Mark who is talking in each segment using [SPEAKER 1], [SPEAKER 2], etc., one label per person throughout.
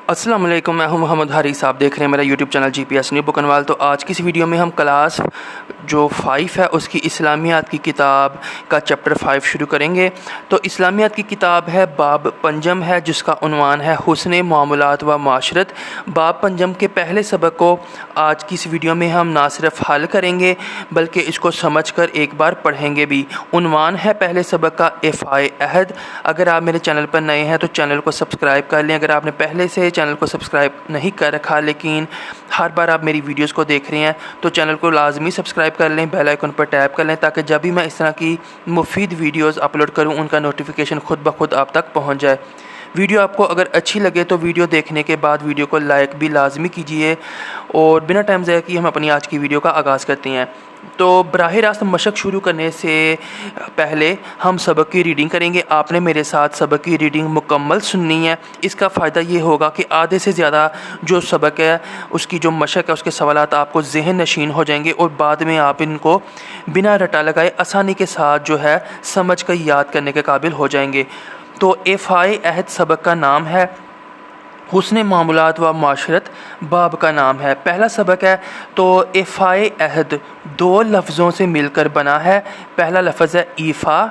[SPEAKER 1] अस्सलाम वालेकुम, मैं हूं मोहम्मद हारिस। आप देख रहे हैं मेरा यूट्यूब चैनल GPS न्यू बुकनवाल। तो आज की इस वीडियो में हम क्लास जो 5 है उसकी इस्लामियात की किताब का चैप्टर 5 शुरू करेंगे। तो इस्लामियात की किताब है, बाब पंजम है, जिसका उन्वान है हुस्न मामूलात व माशरत। बाब पंजम के पहले सबक को आज की इस वीडियो में हम ना सिर्फ हल करेंगे बल्कि इसको समझ कर एक बार पढ़ेंगे भी। उन्वान है पहले सबक का इफ़ाए अहद। अगर आप मेरे चैनल पर नए हैं तो चैनल को सब्सक्राइब कर लें। अगर आपने पहले से चैनल को सब्सक्राइब नहीं कर रखा लेकिन हर बार आप मेरी वीडियोस को देख रहे हैं तो चैनल को लाजमी सब्सक्राइब कर लें, बेल आइकन पर टैप कर लें ताकि जब भी मैं इस तरह की मुफीद वीडियोस अपलोड करूं उनका नोटिफिकेशन खुद ब खुद आप तक पहुंच जाए। वीडियो आपको अगर अच्छी लगे तो वीडियो देखने के बाद वीडियो को लाइक भी लाजमी कीजिए। और बिना टाइम ज़ाया किए हम अपनी आज की वीडियो का आगाज़ करते हैं। तो बराह रास्त मशक शुरू करने से पहले हम सबक की रीडिंग करेंगे। आपने मेरे साथ सबक की रीडिंग मुकम्मल सुननी है। इसका फ़ायदा ये होगा कि आधे से ज़्यादा जो सबक है उसकी जो मशक है उसके सवालात आपको ज़हन नशीन हो जाएंगे और बाद में आप इनको बिना रटा लगाए आसानी के साथ जो है समझ कर याद करने के काबिल हो जाएंगे। तो इफ़ाए अहद सबक का नाम है, हुस्न मामूलात व माशरत बाब का नाम है। पहला सबक है। तो इफ़ाए अहद दो लफ्ज़ों से मिलकर बना है। पहला लफ्ज़ है ईफ़ा,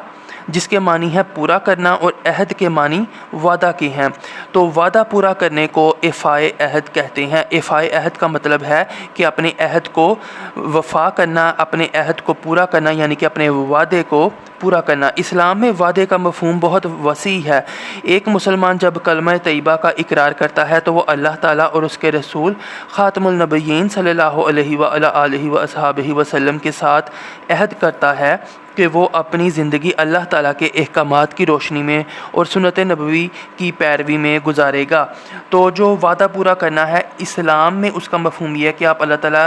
[SPEAKER 1] जिसके मानी है पूरा करना, और अहद के मानी वादा के हैं। तो वादा पूरा करने को इफ़ाए अहद कहते हैं। इफ़ाए अहद का मतलब है कि अपने अहद को वफ़ा करना, अपने अहद को पूरा करना, यानी कि अपने वादे को पूरा करना। इस्लाम में वादे का मफ़हूम बहुत वसी है। एक मुसलमान जब कलमा तैयबा का इकरार करता है तो वो अल्लाह ताला और उसके रसूल ख़ातमुल नबिय्यीन सल्लल्लाहु अलैहि व अला आलिहि व अस्हाबिहि वसल्लम के साथ अहद करता है कि वो अपनी ज़िंदगी अल्लाह ताला के अहकामात की रोशनी में और सुन्नत नबवी की पैरवी में गुजारेगा। तो जो वादा पूरा करना है इस्लाम में उसका मफ़हूम ये है कि आप अल्लाह ताला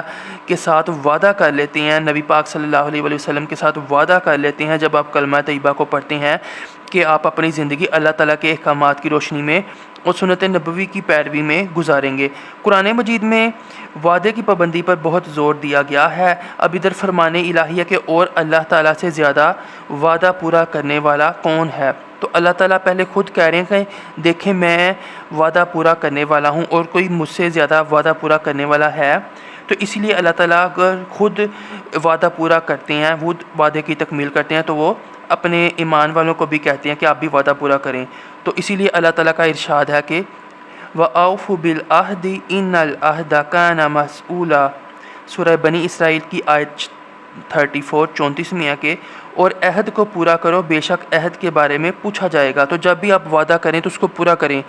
[SPEAKER 1] के साथ वादा कर लेते हैं, नबी पाक सल्लल्लाहु अलैहि वसल्लम के साथ वादा कर लेते हैं जब आप कलमा तैयबा को पढ़ते हैं कि आप अपनी ज़िंदगी अल्लाह ताला के अहकामात की रोशनी में और सुन्नत नबवी की पैरवी में गुजारेंगे। कुरान मजीद में वादे की पाबंदी पर बहुत ज़ोर दिया गया है। अब इधर फरमाने इलाहिया के और अल्लाह ताला से ज़्यादा वादा पूरा करने वाला कौन है। तो अल्लाह ताला पहले ख़ुद कह रहे हैं कि देखें मैं वादा पूरा करने वाला हूँ और कोई मुझसे ज़्यादा वादा पूरा करने वाला है। तो इसीलिए अल्लाह ताला अगर ख़ुद वादा पूरा करते हैं, वो वादे की तकमील करते हैं, तो वो अपने ईमान वालों को भी कहते हैं कि आप भी वादा पूरा करें। तो इसीलिए अल्लाह ताला का इरशाद है कि व औफ़ू बिल अहदी इन्नल अहदा काना मसऊला। सूरह बनी इसराइल की आयत 34 में है कि और अहद को पूरा करो, बेशक अहद के बारे में पूछा जाएगा। तो जब भी आप वादा करें तो उसको पूरा करें,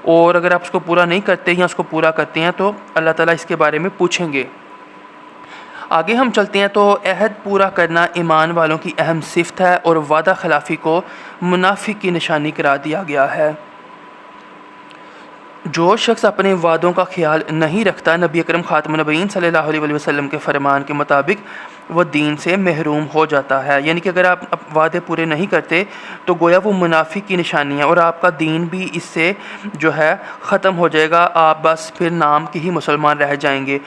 [SPEAKER 1] और अगर आप उसको पूरा नहीं करते या उसको पूरा करते हैं तो अल्लाह ताला इसके बारे में पूछेंगे। आगे हम चलते हैं। तो अहद पूरा करना ईमान वालों की अहम सिफ़त है और वादा खिलाफ़ी को मुनाफिक की निशानी करार दिया गया है। जो शख्स अपने वादों का ख्याल नहीं रखता, नबी अकरम ख़ातमुन नबिय्यीन सल्लल्लाहु अलैहि वसल्लम के फ़रमान के मुताबिक वह दीन से महरूम हो जाता है। यानी कि अगर आप वादे पूरे नहीं करते तो गोया वो मुनाफिक की निशानी है और आपका दीन भी इससे जो है ख़त्म हो जाएगा। आप बस फिर नाम के ही मुसलमान रह जाएंगे।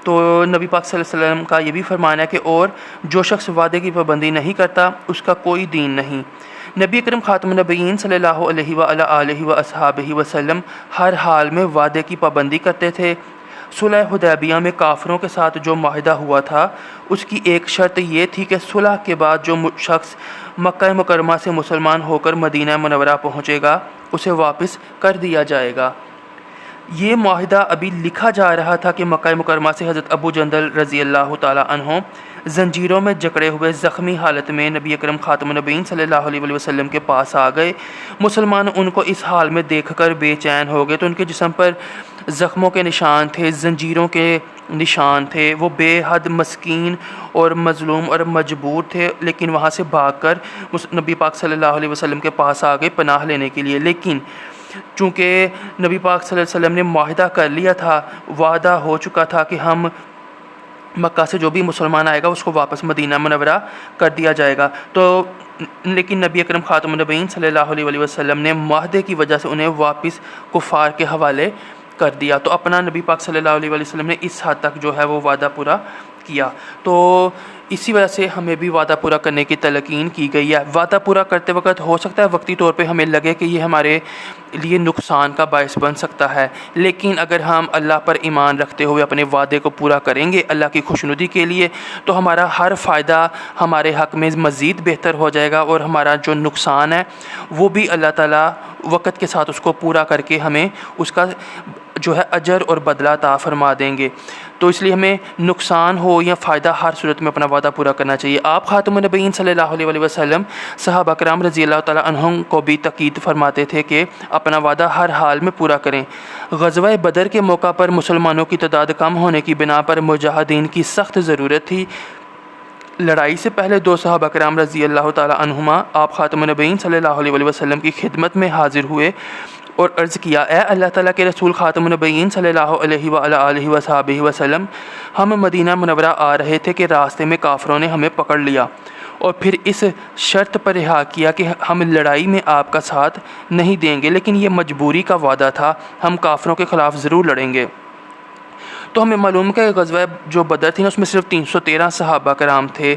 [SPEAKER 1] तो नबी पाक सल्लल्लाहु अलैहि वसल्लम का ये भी फरमान है कि और जो शख्स वादे की पाबंदी नहीं करता उसका कोई दीन नहीं। नबी अकरम ख़ातमुन नबिय्यीन सल्लल्लाहु अलैहि व अला आलिहि व अस्हाबिहि वसल्लम हर हाल में वादे की पाबंदी करते थे। सुलह हुदैबिया में काफ़िरों के साथ जो माहिदा हुआ था उसकी एक शर्त ये थी कि सुलह के बाद जो शख्स मक्का मुकरमा से मुसलमान होकर मदीना मुनव्वरा पहुँचेगा उसे वापस कर दिया जाएगा। ये माहिदा अभी लिखा जा रहा था कि मक्का मुकरमा से हज़रत अबू जंदल रज़ी अल्लाह ताला अन्हो ज़ंजीरों में जकड़े हुए ज़ख्मी हालत में नबी अकरम ख़ातमुन नबिय्यीन सल्लल्लाहु अलैहि वसल्लम के पास आ गए। मुसलमान उनको इस हाल में देखकर बेचैन हो गए। तो उनके जिस्म पर ज़ख्मों के निशान थे, ज़ंजीरों के निशान थे। वो बेहद मस्कीन और मज़लूम और मजबूर थे, लेकिन वहाँ से भागकर नबी पाक सल्लल्लाहु अलैहि वसल्लम के पास आ गए पनाह लेने के लिए। लेकिन चूँकि नबी पाक सल्लल्लाहु अलैहि वसल्लम ने माहिदा कर लिया था, वादा हो चुका था कि हम मक्का से जो भी मुसलमान आएगा उसको वापस मदीना मुनव्वरा कर दिया जाएगा। तो लेकिन नबी अकरम ख़ातमुन नबिय्यीन सल्लल्लाहु अलैहि वसल्लम ने माहदे की वजह से उन्हें वापस कुफ़ार के हवाले कर दिया। तो अपना नबी पाक सल्लल्लाहु अलैहि वसल्लम ने इस हद तक जो है वो वादा पूरा किया। तो इसी वजह से हमें भी वादा पूरा करने की तलकीन की गई है। वादा पूरा करते वक्त हो सकता है वक्ती तौर पे हमें लगे कि ये हमारे लिए नुकसान का बायस बन सकता है, लेकिन अगर हम अल्लाह पर ईमान रखते हुए अपने वादे को पूरा करेंगे अल्लाह की खुशनुदी के लिए, तो हमारा हर फ़ायदा हमारे हक़ में मज़ीद बेहतर हो जाएगा और हमारा जो नुकसान है वो भी अल्लाह ताला वक़्त के साथ उसको पूरा करके हमें उसका जो है अजर और बदला अता फरमा देंगे। तो इसलिए हमें नुकसान हो या फ़ायदा हर सूरत में अपना वादा पूरा करना चाहिए। आप ख़ातमुन नबीय्यीन सल्लल्लाहु अलैहि वसल्लम सहाबा कराम रज़ी अल्लाह तआला अन्हुम को भी ताकीद फरमाते थे कि अपना वादा हर हाल में पूरा करें। ग़ज़वा बदर के मौका पर मुसलमानों की तादाद कम होने की बिना पर मुजाहिदीन की सख्त ज़रूरत थी। लड़ाई से पहले दो सहाबा कराम रज़ी अल्लाह तआला अन्हुमा आप ख़ातमुन नबीय्यीन सल्लल्लाहु अलैहि वसल्लम की खिदमत में हाज़िर हुए और अर्ज़ किया, ए अल्लाह ताला के रसूल ख़ातमुन नबीय्यीन सल्लल्लाहु अलैहि वसल्लम, हम मदीना मुनव्वरा आ रहे थे कि रास्ते में काफ़िरों ने हमें पकड़ लिया और फिर इस शर्त पर रिहा किया कि हम लड़ाई में आपका साथ नहीं देंगे, लेकिन ये मजबूरी का वादा था, हम काफ़िरों के ख़िलाफ़ ज़रूर लड़ेंगे। तो हमें मालूम है कि ग़ज़वा जो बदर थी ना उसमें सिर्फ 313 सहाबा कराम थे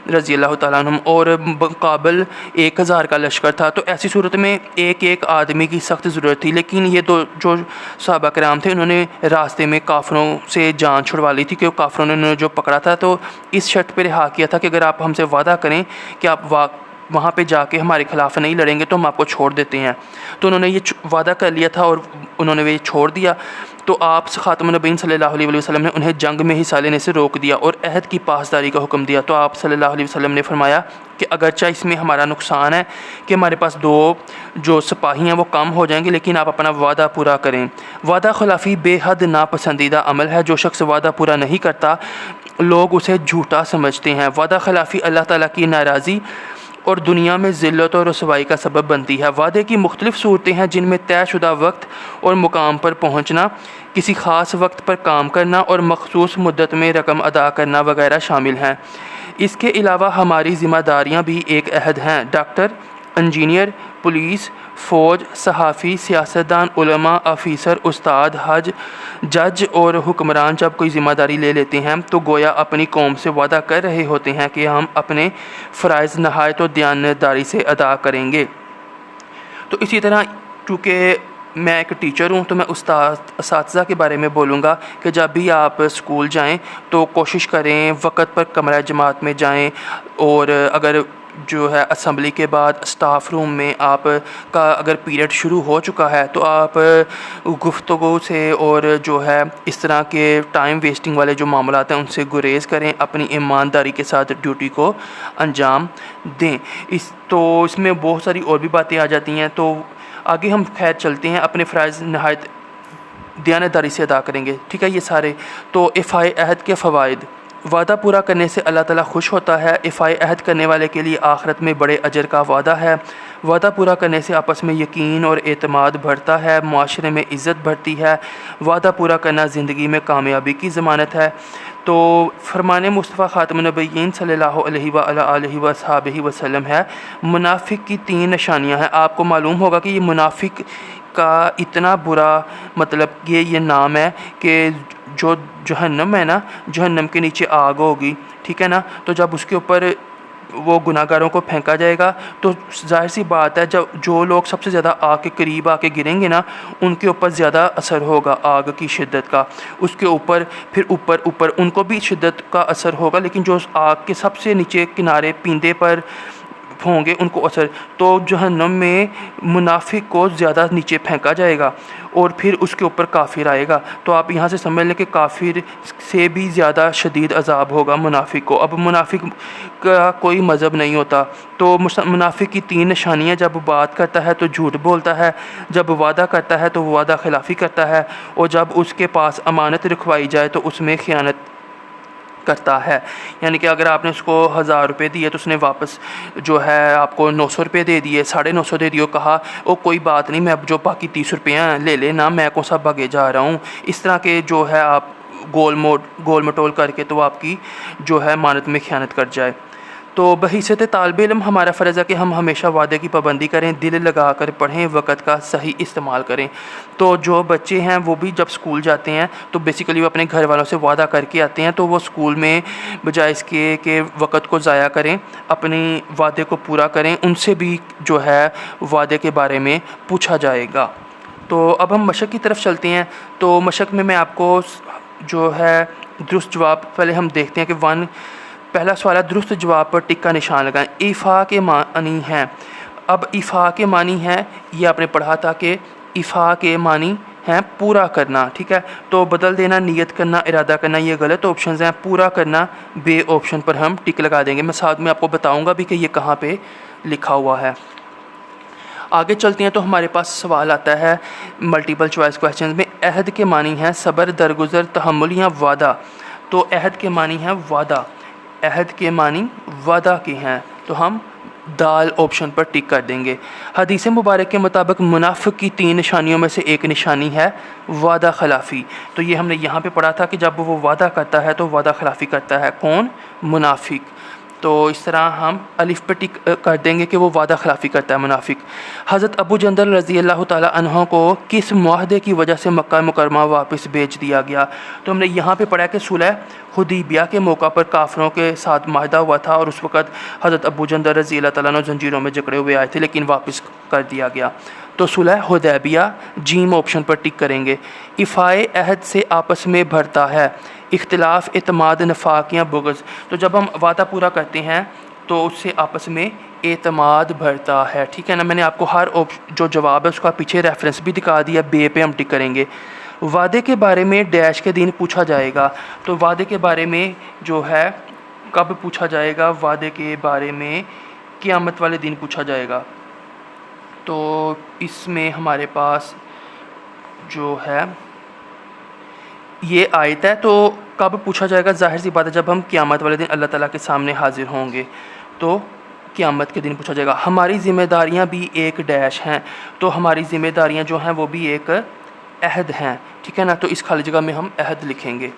[SPEAKER 1] रज़ी अल्लाह तआला अन्हुम और मुक़ाबिल 1000 का लश्कर था। तो ऐसी सूरत में एक एक आदमी की सख्त ज़रूरत थी, लेकिन ये दो जो सहाबा कराम थे उन्होंने रास्ते में काफ़िरों से जान छुड़वा ली थी, क्योंकि काफ़िरों ने उन्हें जो पकड़ा था तो इस शर्त पर रिहा किया था कि अगर आप हमसे वादा करें कि आप वहाँ पे जाके हमारे ख़िलाफ़ नहीं लड़ेंगे तो हम आपको छोड़ देते हैं। तो उन्होंने ये वादा कर लिया था और उन्होंने ये छोड़ दिया। तो आप ख़ातमुन नबीय्यीन सल्लल्लाहु अलैहि वसल्लम ने उन्हें जंग में हिस्सा लेने से रोक दिया और अहद की पासदारी का हुक्म दिया। तो आप सल्लल्लाहु अलैहि वसल्लम ने फरमाया कि अगरचे इसमें हमारा नुकसान है कि हमारे पास दो जो सिपाही हैं वो कम हो जाएंगे, लेकिन आप अपना वादा पूरा करें। वादा खिलाफ़ी बेहद नापसंदीदा अमल है। जो शख्स वादा पूरा नहीं करता लोग उसे झूठा समझते हैं। वादा खिलाफ़ी अल्लाह ताला की नाराज़ी और दुनिया में ज़िल्लत और रुसवाई का सबब बनती है। वादे की मुख्तलिफ़ सूरतें हैं जिनमें तयशुदा वक्त और मुकाम पर पहुँचना, किसी ख़ास वक्त पर काम करना और मखसूस मुद्दत में रकम अदा करना वगैरह शामिल हैं। इसके अलावा हमारी ज़िम्मेदारियाँ भी एक अहद हैं। डॉक्टर, इंजीनियर, पुलिस, फ़ौज, सहाफ़ी, सियासतदान, उलमा, अफ़ीसर, उस्ताद, जज और हुक्मरान जब कोई ज़िम्मेदारी ले लेते हैं तो गोया अपनी कौम से वादा कर रहे होते हैं कि हम अपने फ़राइज़ नहायत और दयानतदारी से अदा करेंगे। तो इसी तरह चूँकि मैं एक टीचर हूँ तो मैं उस्ताद के बारे में बोलूँगा कि जब भी आप स्कूल जाएँ तो कोशिश करें वक़्त पर कमरा जमात में जाएँ, और अगर जो है असम्बली के बाद स्टाफ़ रूम में आप का अगर पीरियड शुरू हो चुका है तो आप गुफ्तगू से और जो है इस तरह के टाइम वेस्टिंग वाले जो मामलात हैं उनसे गुरेज़ करें, अपनी ईमानदारी के साथ ड्यूटी को अंजाम दें। इसमें बहुत सारी और भी बातें आ जाती हैं, तो आगे हम खैर चलते हैं। अपने फ़राइज़ नहायत दयानतदारी से अदा करेंगे, ठीक है। ये सारे तो इफ़ाए अहद के फ़वाइद। वादा पूरा करने से अल्लाह ताला खुश होता है। इफ़ाए अहद करने वाले के लिए आखिरत में बड़े अजर का वादा है। वादा पूरा करने से आपस में यकीन और एतमाद बढ़ता है, माशरे में इज़्ज़त बढ़ती है। वादा पूरा करना ज़िंदगी में कामयाबी की ज़मानत है। तो फरमान मुस्तफ़ा ख़ातमुन नबीय्यीन सल्लल्लाहु अलैहि वसल्लम है, मुनाफिक की 3 निशानियाँ हैं। आपको मालूम होगा कि ये मुनाफिक का इतना बुरा मतलब ये नाम है कि जो जहन्नम है ना, जहन्नम के नीचे आग होगी, ठीक है ना। तो जब उसके ऊपर वो गुनाहगारों को फेंका जाएगा तो जाहिर सी बात है जब जो लोग सबसे ज़्यादा आग के करीब आके गिरेंगे ना उनके ऊपर ज़्यादा असर होगा आग की शिद्दत का। उसके ऊपर फिर ऊपर उनको भी शिद्दत का असर होगा, लेकिन जो आग के सबसे नीचे किनारे पींदे पर होंगे उनको असर। तो जहन्नम में मुनाफिक को ज़्यादा नीचे फेंका जाएगा और फिर उसके ऊपर काफिर आएगा। तो आप यहाँ से समझ लें कि काफिर से भी ज़्यादा शदीद अजाब होगा मुनाफिक को। अब मुनाफिक का कोई मज़हब नहीं होता। तो मुनाफिक की 3 निशानियाँ, जब बात करता है तो झूठ बोलता है, जब वादा करता है तो वादा खिलाफ़ी करता है, और जब उसके पास अमानत रखवाई जाए तो उसमें ख़यानत करता है। यानी कि अगर आपने उसको 1000 रुपये दिए तो उसने वापस जो है आपको 900 रुपये दे दिए, 950 दे दिए, कहा ओ कोई बात नहीं, मैं अब जो बाकी 30 रुपये हैं ले लेना, मैं कौन सा भागे जा रहा हूँ। इस तरह के जो है आप गोल मटोल करके तो आपकी जो है मानत में ख़यानत कर जाए। तो बहिस्सत तालिब इल्म हमारा फ़र्ज़ है कि हम हमेशा वादे की पाबंदी करें, दिल लगा कर पढ़ें, वक़्त का सही इस्तेमाल करें। तो जो बच्चे हैं वो भी जब स्कूल जाते हैं तो बेसिकली वो अपने घर वालों से वादा करके आते हैं, तो वो स्कूल में बजाय इसके कि वक़्त को ज़ाया करें, अपनी वादे को पूरा करें, उनसे भी जो है वादे के बारे में पूछा जाएगा। तो अब हम मशक़ की तरफ चलते हैं। तो मशक़ में मैं आपको जो है दुरुस्त जवाब पहले हम देखते हैं कि पहला सवाल है, दुरुस्त जवाब पर टिक का निशान लगाएं। इफ़ा के मानी हैं। अब इफ़ा के मानी हैं, ये आपने पढ़ा था कि इफ़ा के मानी हैं पूरा करना, ठीक है। तो बदल देना, नियत करना, इरादा करना, ये गलत ऑप्शंस हैं। पूरा करना बे ऑप्शन पर हम टिक लगा देंगे। मैं साथ में आपको बताऊंगा भी कि ये कहाँ पे लिखा हुआ है। आगे चलते हैं तो हमारे पास सवाल आता है मल्टीपल चॉइस क्वेश्चन में। अहद के मानी हैं सब्र, दरगुजर, तहम्मुल या वादा। तो अहद के मानी हैं वादा, अहद के मानी वादा के हैं, तो हम दाल ऑप्शन पर टिक कर देंगे। हदीस मुबारक के मुताबिक मुनाफिक की 3 निशानियों में से एक निशानी है वादा खिलाफ़ी। तो ये हमने यहाँ पे पढ़ा था कि जब वो वादा करता है तो वादा खिलाफ़ी करता है कौन? मुनाफिक। तो इस तरह हम अलिफ पे टिक कर देंगे कि वो वादा खिलाफ़ी करता है मुनाफिक। हज़रत अबू जंदल रज़ी अल्लाह ताला अन्हो को किस मुआहदे की वजह से मक्का मुकरमा वापस भेज दिया गया? तो हमने यहाँ पे पढ़ा कि सुलह हुदैबिया के मौका पर काफ़िरों के साथ माहदा हुआ था और उस वक़्त हज़रत अबू जंदल रज़ी अल्लाह ताला अन्हु जंजीरों में जकड़े हुए आए थे, लेकिन वापस कर दिया गया। तो सुलह हुदैबिया जीम ऑप्शन पर टिक करेंगे। इफ़ाए अहद से आपस में भरता है, इख्तिलाफ़, एतमाद, नफाक या बुग़्ज़। तो जब हम वादा पूरा करते हैं तो उससे आपस में एतमाद भरता है, ठीक है ना। मैंने आपको हर जो जवाब है उसका पीछे रेफरेंस भी दिखा दिया, बे पे हम टिक करेंगे। वादे के बारे में डैश के दिन पूछा जाएगा। तो वादे के बारे में जो है कब पूछा जाएगा? वादे के बारे में क़यामत वाले दिन पूछा जाएगा। तो इसमें हमारे पास जो है ये आयत है, तो कब पूछा जाएगा? ज़ाहिर सी बात है जब हम क़यामत वाले दिन अल्लाह ताला के सामने हाज़िर होंगे तो क़यामत के दिन पूछा जाएगा। हमारी ज़िम्मेदारियाँ भी एक डैश हैं। तो हमारी ज़िम्मेदारियाँ जो हैं वो भी एक अहद हैं, ठीक है ना। तो इस खाली जगह में हम अहद लिखेंगे।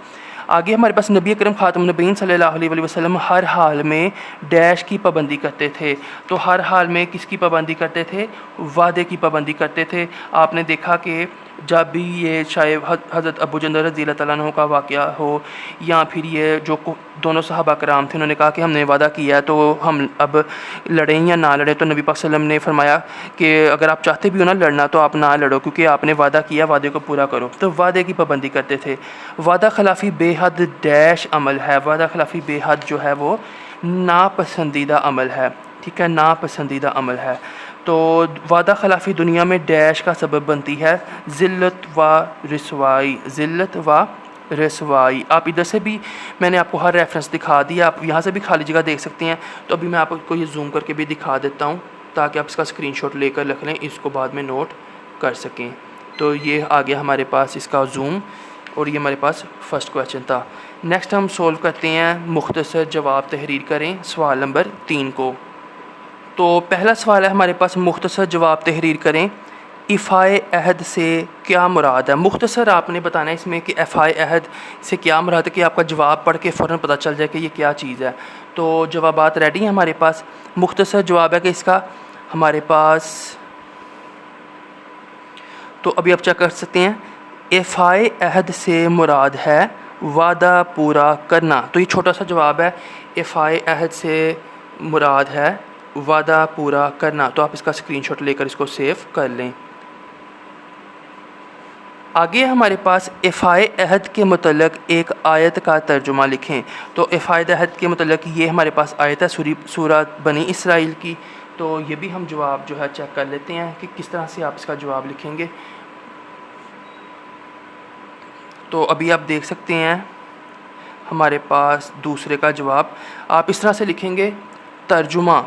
[SPEAKER 1] आगे हमारे पास नबी अकरम ख़ातमुन नबीय्यीन सल्लल्लाहु अलैहि वसल्लम हर हाल में डैश की पाबंदी करते थे। तो हर हाल में किसकी पाबंदी करते थे? वादे की पाबंदी करते थे। आपने देखा कि जब भी ये चाहे हज़रत अबू जंदल रज़ी अल्लाह ताला अन्हु का वाक़या हो या फिर ये जो दोनों सहाबा कराम थे, उन्होंने कहा कि हमने वादा किया है तो हम अब लड़ें या ना लड़ें, तो नबी पाक सल्लल्लाहु अलैहि वसल्लम ने फरमाया कि अगर आप चाहते भी हो ना लड़ना तो आप ना लड़ो, क्योंकि आपने वादा किया, वादे को पूरा करो। तो वादे की पाबंदी करते थे। वादा खिलाफ़ी बेहद डैश अमल है। वादा खिलाफ़ी बेहद जो है वो नापसंदीदा अमल है, ठीक है, नापसंदीदा अमल है। तो वादा खिलाफ़ी दुनिया में डैश का सबब बनती है ज़िल्लत व रसवाई, ज़िल्लत व रसवाई। आप इधर से भी मैंने आपको हर रेफरेंस दिखा दिया, आप यहाँ से भी खाली जगह देख सकते हैं। तो अभी मैं आपको ये जूम करके भी दिखा देता हूँ ताकि आप इसका स्क्रीनशॉट लेकर रख लें, इसको बाद में नोट कर सकें। तो ये आ गया हमारे पास इसका जूम, और ये हमारे पास फ़र्स्ट क्वेश्चन था। नेक्स्ट हम सोल्व करते हैं, मुख्तसर जवाब तहरीर करें सवाल नंबर 3 को। तो पहला सवाल है हमारे पास, मुख्तसर जवाब तहरीर करें, इफ़ाए अहद से क्या मुराद है? मुख्तसर आपने बताना है इसमें कि इफ़ाए अहद से क्या मुराद है, कि आपका जवाब पढ़ के फ़ौरन पता चल जाए कि ये क्या चीज़ है। तो जवाबात रेडी हैं हमारे पास। मुख्तसर जवाब है कि इसका हमारे पास, तो अभी आप चेक कर सकते हैं, इफ़ाए अहद से मुराद है वादा पूरा करना। तो ये छोटा सा जवाब है, इफ़ाए अहद से मुराद है वादा पूरा करना। तो आप इसका स्क्रीनशॉट लेकर इसको सेव कर लें। आगे हमारे पास इफ़ाए अहद के मुतल्लिक़ एक आयत का तर्जुमा लिखें। तो इफ़ाए अहद के मुतल्लिक़ ये हमारे पास आयत है सूरह बनी इसराइल की। तो ये भी हम जवाब जो है चेक कर लेते हैं कि किस तरह से आप इसका जवाब लिखेंगे। तो अभी आप देख सकते हैं हमारे पास दूसरे का जवाब आप इस तरह से लिखेंगे, तर्जुमा,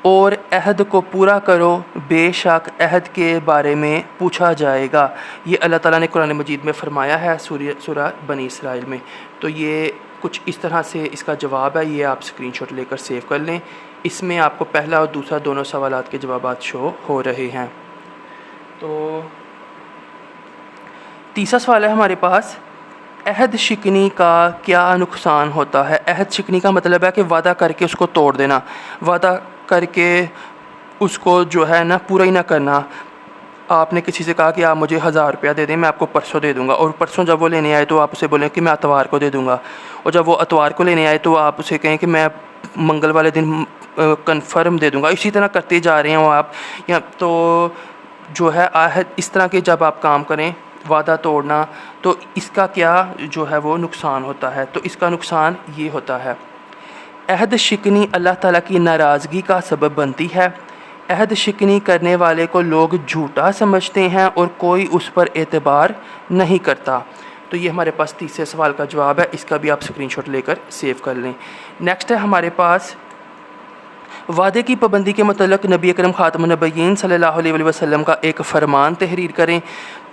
[SPEAKER 1] और अहद को पूरा करो, बेशक अहद के बारे में पूछा जाएगा। ये अल्लाह ताला ने कुरान मजीद में फ़रमाया है सूरह बनी इसराइल में। तो ये कुछ इस तरह से इसका जवाब है, ये आप स्क्रीनशॉट लेकर सेव कर लें। इसमें आपको पहला और दूसरा दोनों सवालात के जवाबात शो हो रहे हैं। तो तीसरा सवाल है हमारे पास, अहद शिकनी का क्या नुकसान होता है? अहद शिकनी का मतलब है कि वादा करके उसको तोड़ देना, वादा करके उसको जो है ना पूरा ही ना करना। आपने किसी से कहा कि आप मुझे 1000 रुपया दे दें, मैं आपको परसों दे दूँगा, और परसों जब वो लेने आए तो आप उसे बोलें कि मैं इतवार को दे दूँगा, और जब वो इतवार को लेने आए तो आप उसे कहें कि मैं मंगल वाले दिन कन्फर्म दे दूँगा। इसी तरह करते जा रहे हो आप, या तो जो है आहद इस तरह के जब आप काम करें, वादा तोड़ना, तो इसका क्या जो है वो नुकसान होता है? तो इसका नुकसान ये होता है, अहद शिकनी अल्लाह ताला की नाराज़गी का सबब बनती है। अहद शिकनी करने वाले को लोग झूठा समझते हैं और कोई उस पर एतबार नहीं करता। तो ये हमारे पास तीसरे सवाल का जवाब है, इसका भी आप स्क्रीनशॉट लेकर सेव कर लें। नेक्स्ट है हमारे पास, वादे की पाबंदी के मतलब नबी अकरम ख़ातमुन नबिय्यीन सल्लल्लाहु अलैहि वसल्लम का एक फ़रमान तहरीर करें।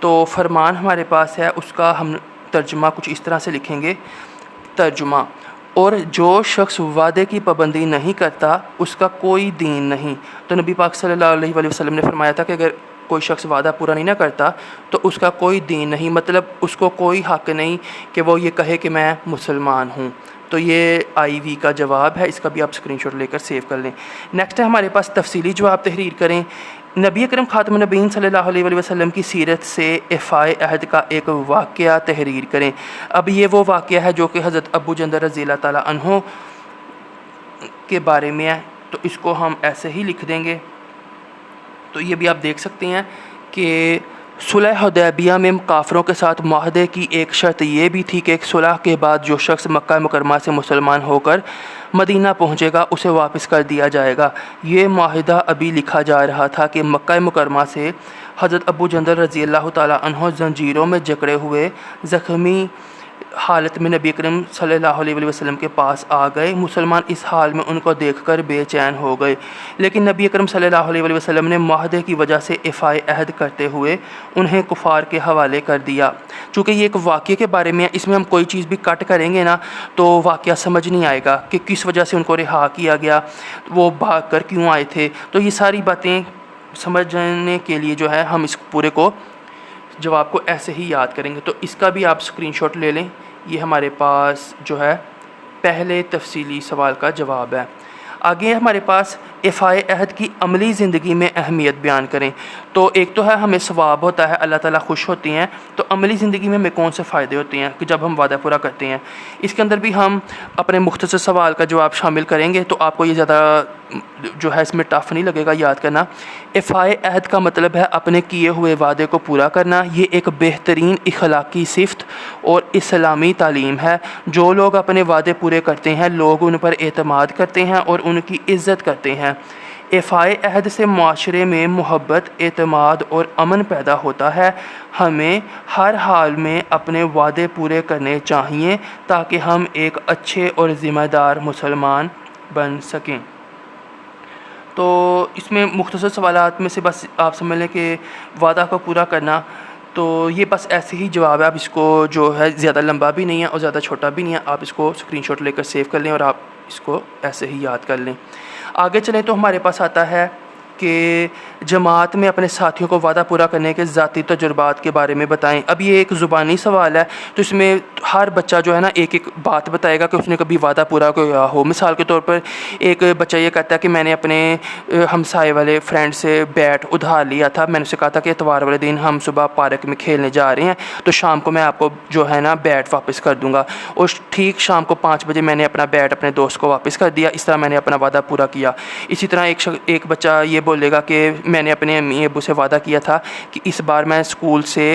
[SPEAKER 1] तो फ़रमान हमारे पास है, उसका हम तर्जुमा कुछ इस तरह से लिखेंगे। तर्जुमा, और जो शख्स वादे की पाबंदी नहीं करता उसका कोई दीन नहीं। तो नबी पाक सल्लल्लाहु अलैहि वसल्लम ने फरमाया था कि अगर कोई शख्स वादा पूरा नहीं ना करता तो उसका कोई दीन नहीं, मतलब उसको कोई हक़ नहीं कि वो ये कहे कि मैं मुसलमान हूँ। तो ये IV का जवाब है, इसका भी आप स्क्रीनशॉट लेकर सेव कर लें। नेक्स्ट है हमारे पास, तफसीली जवाब तहरीर करें। नबी अकरम ख़ातमुन नबिय्यीन सल्लल्लाहु अलैहि वसल्लम की सीरत से इफ़ाए अहद का एक वाक़या तहरीर करें। अब ये वो वाक़या है जो कि हज़रत अबू जंदर रज़ियल्लाहु ताला अन्हु के बारे में है, तो इसको हम ऐसे ही लिख देंगे। तो ये भी आप देख सकते हैं कि सुलह हुदैबिया में काफ़िरों के साथ माहदे की एक शर्त ये भी थी कि एक सुलह के बाद जो शख्स मक्का मुकरमा से मुसलमान होकर मदीना पहुँचेगा उसे वापस कर दिया जाएगा। ये माहिदा अभी लिखा जा रहा था कि मक्का मुकरमा से हज़रत अबू जंदर रज़ियल्लाहु ताला अन्हु ज़ंजीरों में जकड़े हुए ज़ख्मी हालत में नबी करीम सल्लल्लाहु अलैहि वसल्लम के पास आ गए। मुसलमान इस हाल में उनको देखकर बेचैन हो गए, लेकिन नबी करीम सल्लल्लाहु अलैहि वसल्लम ने माहदे की वजह से इफ़ाए अहद करते हुए उन्हें कुफ़ार के हवाले कर दिया। चूँकि ये एक वाक़े के बारे में है, इसमें हम कोई चीज़ भी कट करेंगे ना तो वाक़या समझ नहीं आएगा कि किस वजह से उनको रिहा किया गया, वो भाग कर क्यों आए थे। तो ये सारी बातें समझने के लिए जो है हम इस पूरे को जवाब को ऐसे ही याद करेंगे। तो इसका भी आप स्क्रीनशॉट ले लें। ये हमारे पास जो है पहले तफसीली सवाल का जवाब है। आगे हमारे पास इफ़ाए अहद की अमली ज़िंदगी में अहमियत बयान करें। तो एक तो है हमें सवाब होता है, अल्लाह ताला खुश होती हैं, तो अमली ज़िंदगी में हमें कौन से फ़ायदे होते हैं कि जब हम वादा पूरा करते हैं। इसके अंदर भी हम अपने मुख्तसर सवाल का जवाब शामिल करेंगे, तो आपको ये ज़्यादा जो है इसमें टफ़ नहीं लगेगा याद करना। इफ़ाए अहद का मतलब है अपने किए हुए वादे को पूरा करना। ये एक बेहतरीन इखलाकी सिफ़त और इस्लामी तालीम है। जो लोग अपने वादे पूरे करते हैं लोग उन पर एतमाद करते हैं और उनकी इज़्ज़त करते हैं। इफ़ाए अहद से माशरे में मोहब्बत, एतमाद और अमन पैदा होता है। हमें हर हाल में अपने वादे पूरे करने चाहिए ताकि हम एक अच्छे और ज़िम्मेदार मुसलमान बन सकें। तो इसमें मुख्तसर सवालात में से बस आप समझ लें कि वादा को पूरा करना, तो ये बस ऐसे ही जवाब है। आप इसको जो है ज़्यादा लंबा भी नहीं है और ज़्यादा छोटा भी नहीं है, आप इसको स्क्रीनशॉट लेकर सेव कर लें और आप इसको ऐसे ही याद कर लें। आगे चलें तो हमारे पास आता है कि जमात में अपने साथियों को वादा पूरा करने के ज़ाती तजुर्बात के बारे में बताएं। अब ये एक ज़ुबानी सवाल है, तो इसमें हर बच्चा जो है ना एक एक बात बताएगा कि उसने कभी वादा पूरा किया हो। मिसाल के तौर पर एक बच्चा ये कहता है कि मैंने अपने हमसाए वाले फ्रेंड से बैट उधार लिया था। मैंने उसे कहा था कि इतवार वाले दिन हम सुबह पार्क में खेलने जा रहे हैं, तो शाम को मैं आपको जो है ना बैट वापस कर दूँगा। और ठीक शाम को 5 बजे मैंने अपना बैट अपने दोस्त को वापस कर दिया। इस तरह मैंने अपना वादा पूरा किया। इसी तरह एक बच्चा ये बोलेगा कि मैंने अपने अम्मी अब्बू से वादा किया था कि इस बार मैं स्कूल से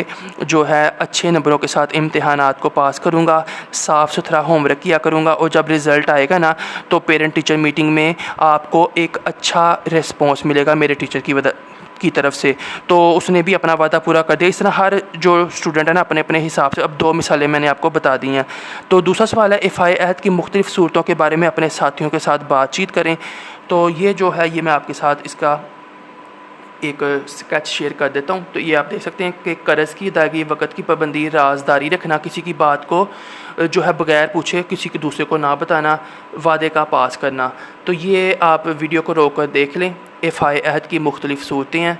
[SPEAKER 1] जो है अच्छे नंबरों के साथ इम्तिहानात को पास करूँगा, साफ़ सुथरा होमवर्क किया करूँगा, और जब रिज़ल्ट आएगा ना तो पेरेंट टीचर मीटिंग में आपको एक अच्छा रिस्पॉन्स मिलेगा मेरे टीचर की तरफ से। तो उसने भी अपना वादा पूरा कर दिया। इस तरह हर जो स्टूडेंट है ना अपने अपने हिसाब से। अब 2 मिसालें मैंने आपको बता दी हैं। तो दूसरा सवाल है, इफ़ाए अहद की मुख्तलिफ़ सूरतों के बारे में अपने साथियों के साथ बातचीत करें। तो ये जो है ये मैं आपके साथ इसका एक स्केच शेयर कर देता हूँ। तो ये आप देख सकते हैं कि कर्ज़ की अदायगी, वक़्त की पाबंदी, राज़दारी रखना, किसी की बात को जो है बग़ैर पूछे किसी के दूसरे को ना बताना, वादे का पास करना। तो ये आप वीडियो को रोक कर देख लें। इफ़ाए अहद की मुख्तलिफ़ सूरतें हैं,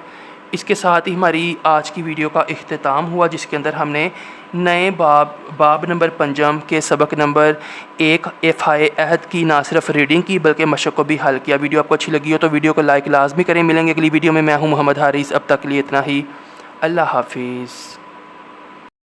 [SPEAKER 1] इसके साथ ही हमारी आज की वीडियो का इख्तिताम हुआ, जिसके अंदर हमने नए बाब नंबर 5 के सबक नंबर 1 फ़ाए अहद की ना सिर्फ रीडिंग की बल्कि मशक़ को भी हल किया। वीडियो आपको अच्छी लगी हो तो वीडियो को लाइक लाजमी करें। मिलेंगे अगली वीडियो में। मैं हूँ मोहम्मद हारिस। अब तक के लिए इतना ही। अल्लाह हाफिज़।